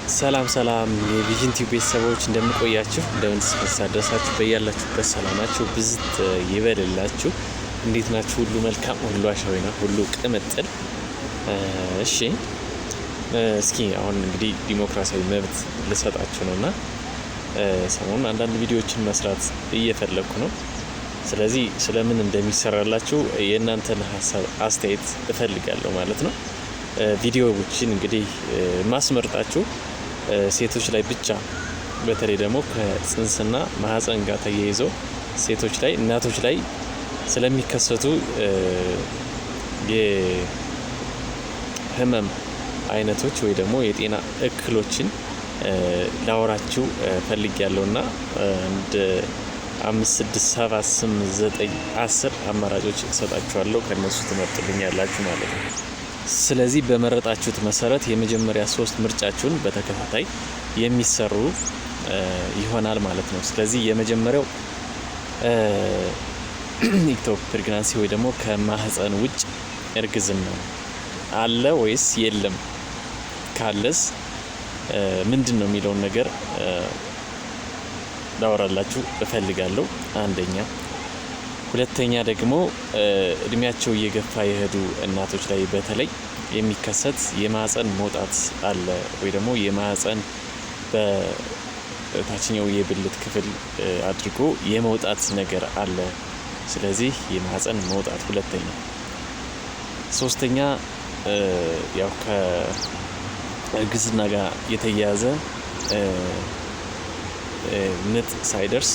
ሰላም የቪዥን ቲዩብ ቤተሰቦች እንደምቆያችሁ እንደምንስደሳችሁ በያላችሁበት ሰላማችሁ ብዝት ይበልላችሁ። እንዴት ናችሁ? ሁሉ መልካም፣ ሁሉ አሻዊና ሁሉ ቅምጥል። እሺ እስኪ አሁን እንግዲህ ዲሞክራሲያዊ መብት ልሰጣችሁ ነውና ሰሞኑን አንዳንድ ቪዲዮዎችን መስራት እየፈለኩ ነው። ስለዚህ ስለምን እንደሚሰራላችሁ የእናንተን ሀሳብ አስተያየት እፈልጋለሁ ማለት ነው። ቪዲዮዎችን እንግዲህ ማስመርጣችሁ ሴቶች ላይ ብቻ በተለይ ደግሞ ከጽንስና ማህፀን ጋር ተያይዞ ሴቶች ላይ እናቶች ላይ ስለሚከሰቱ የህመም አይነቶች ወይ ደግሞ የጤና እክሎችን ላወራችሁ ፈልጌያለሁና እንደ 5 6 7 8 9 10 አማራጮች እሰጣችኋለሁ። ከነሱ ትመርጡልኛላችሁ ማለት ነው። ስለዚህ በመረጣችሁት መሰረት የመጀመሪያ 3 ምርጫችሁን በተከታታይ የሚሰሩ ይሆናል ማለት ነው። ስለዚህ የመጀመሪያው ኢክቶፒክ ፕሬግናንሲ ወይ ደግሞ ከማህፀን ውጭ እርግዝና አለ ወይስ የለም፣ ካለስ ምንድነው የሚለውን ነገር ላወራላችሁ እፈልጋለሁ። አንደኛ። ሁለተኛ ደግሞ እድሜያቸው እየገፋ የሄዱ እናቶች ላይ በተለይ የሚከሰት የማህፀን መውጣት አለ ወይ ደግሞ የማህፀን በታችኛው የብልት ክፍል አድርጎ የመውጣት ነገር አለ። ስለዚህ የማህፀን መውጣት ሁለተኛ። ሶስተኛ ያው ከእርግዝና ጋር የተያያዘ ምጥ ሳይደርስ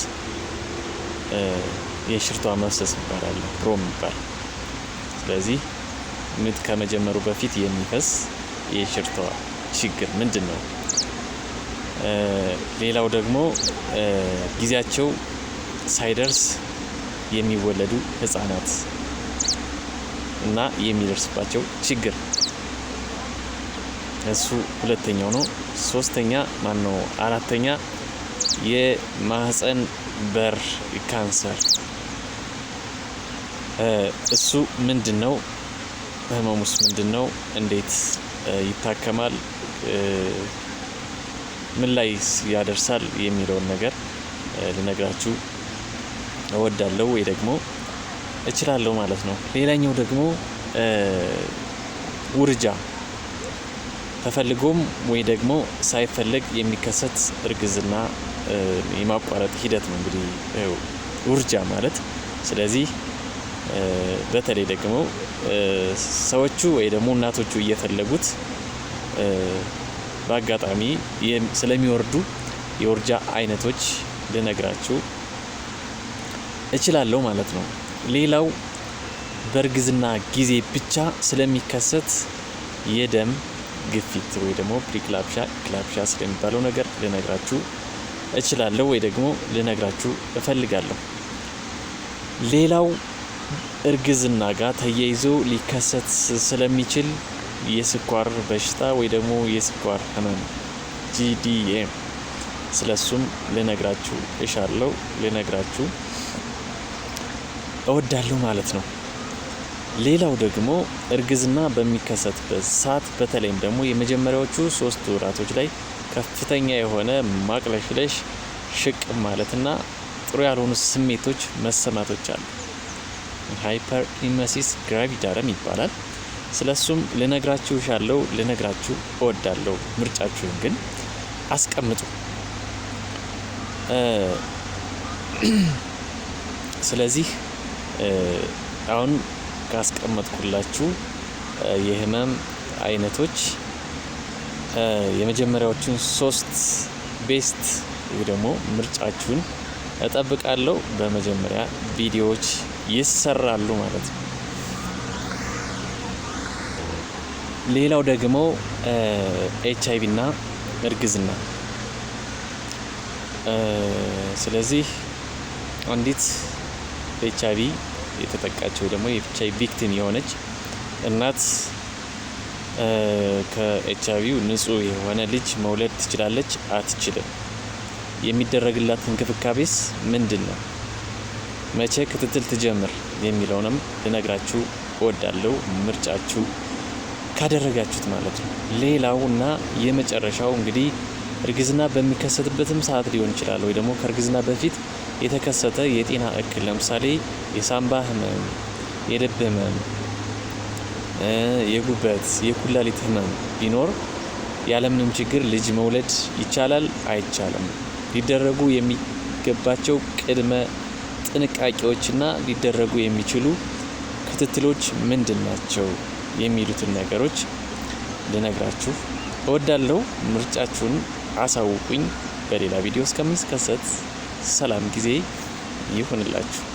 የሽርቷ መፍሰስ ይባላል፣ ፕሮም ይባላል። ስለዚህ ምጥ ከመጀመሩ በፊት የሚፈስ የሽርቷ ችግር ምንድን ነው? ሌላው ደግሞ ጊዜያቸው ሳይደርስ የሚወለዱ ህፃናት እና የሚደርስባቸው ችግር እሱ ሁለተኛው ነው። ሶስተኛ ማነው? አራተኛ የማህፀን በር ካንሰር እሱ ምንድነው? ህመሙስ ምንድነው? እንዴት ይታከማል? ምን ላይ ያደርሳል የሚለውን ነገር ልነግራችሁ እወዳለሁ ወይ ደግሞ እችላለሁ ማለት ነው። ሌላኛው ደግሞ ውርጃ ተፈልጎም ወይ ደግሞ ሳይፈልግ የሚከሰት እርግዝና የማቋረጥ ሂደት ነው እንግዲህ ውርጃ ማለት። ስለዚህ በተለይ ደግሞ ሰዎቹ ወይ ደግሞ እናቶቹ እየፈለጉት በአጋጣሚ ስለሚወርዱ የውርጃ አይነቶች ልነግራችሁ እችላለሁ ማለት ነው። ሌላው በእርግዝና ጊዜ ብቻ ስለሚከሰት የደም ግፊት ወይ ደግሞ ፕሪክላምሻ ስለሚባለው ነገር ልነግራችሁ እችላለሁ ወይ ደግሞ ልነግራችሁ እፈልጋለሁ። ሌላው እርግዝና ጋር ተያይዞ ሊከሰት ስለሚችል የስኳር በሽታ ወይ ደግሞ የስኳር ህመም GDM፣ ስለሱም ልነግራችሁ እሻለሁ፣ ልነግራችሁ እወዳለሁ ማለት ነው። ሌላው ደግሞ እርግዝና በሚከሰትበት ሰዓት በተለይም ደግሞ የመጀመሪያዎቹ 3 ወራቶች ላይ ከፍተኛ የሆነ ማቅለሽለሽ፣ ሽቅ ማለትና ጥሩ ያልሆኑ ስሜቶች መሰማቶች አሉ። ሃይፐር ኢሜሲስ ግራቪዳረም ይባላል። ስለሱም ልነግራችሁ እሻለሁ፣ ልነግራችሁ እወዳለሁ። ምርጫችሁን ግን አስቀምጡ። ስለዚህ አሁን ካስቀመጥኩላችሁ የህመም አይነቶች የመጀመሪያዎቹን 3 ቤስት ወይ ደግሞ ምርጫችሁን እጠብቃለሁ። በመጀመሪያ ቪዲዮዎች ይሰራሉ ማለት ነው። ሌላው ደግሞ HIV እና እርግዝና። ስለዚህ አንዲት HIV የተጠቃቸው ደግሞ የኤችአይቪ ቪክቲም የሆነች እናት ከኤችአይቪ ንጹህ የሆነ ልጅ መውለድ ትችላለች አትችልም? የሚደረግላት እንክብካቤስ ምንድነው? መቼ ክትትል ትጀምር የሚለውንም ልነግራችሁ እወዳለሁ። ምርጫችሁ ካደረጋችሁት ማለት ነው። ሌላውና የመጨረሻው እንግዲህ እርግዝና በሚከሰትበትም ሰዓት ሊሆን ይችላል ወይ ደግሞ ከእርግዝና በፊት የተከሰተ የጤና እክል ለምሳሌ የሳምባ ህመም፣ የልብ ህመም፣ የጉበት፣ የኩላሊት ህመም ቢኖር ያለምንም ችግር ልጅ መውለድ ይቻላል አይቻልም? ሊደረጉ የሚገባቸው ቅድመ ጥንቃቄዎችና ሊደረጉ የሚችሉ ክትትሎች ምንድን ናቸው የሚሉትን ነገሮች ልነግራችሁ እወዳለሁ። ምርጫችሁን አሳውቁኝ። በሌላ ቪዲዮ እስከምንከሰት ሰላም ጊዜ ይሁንላችሁ።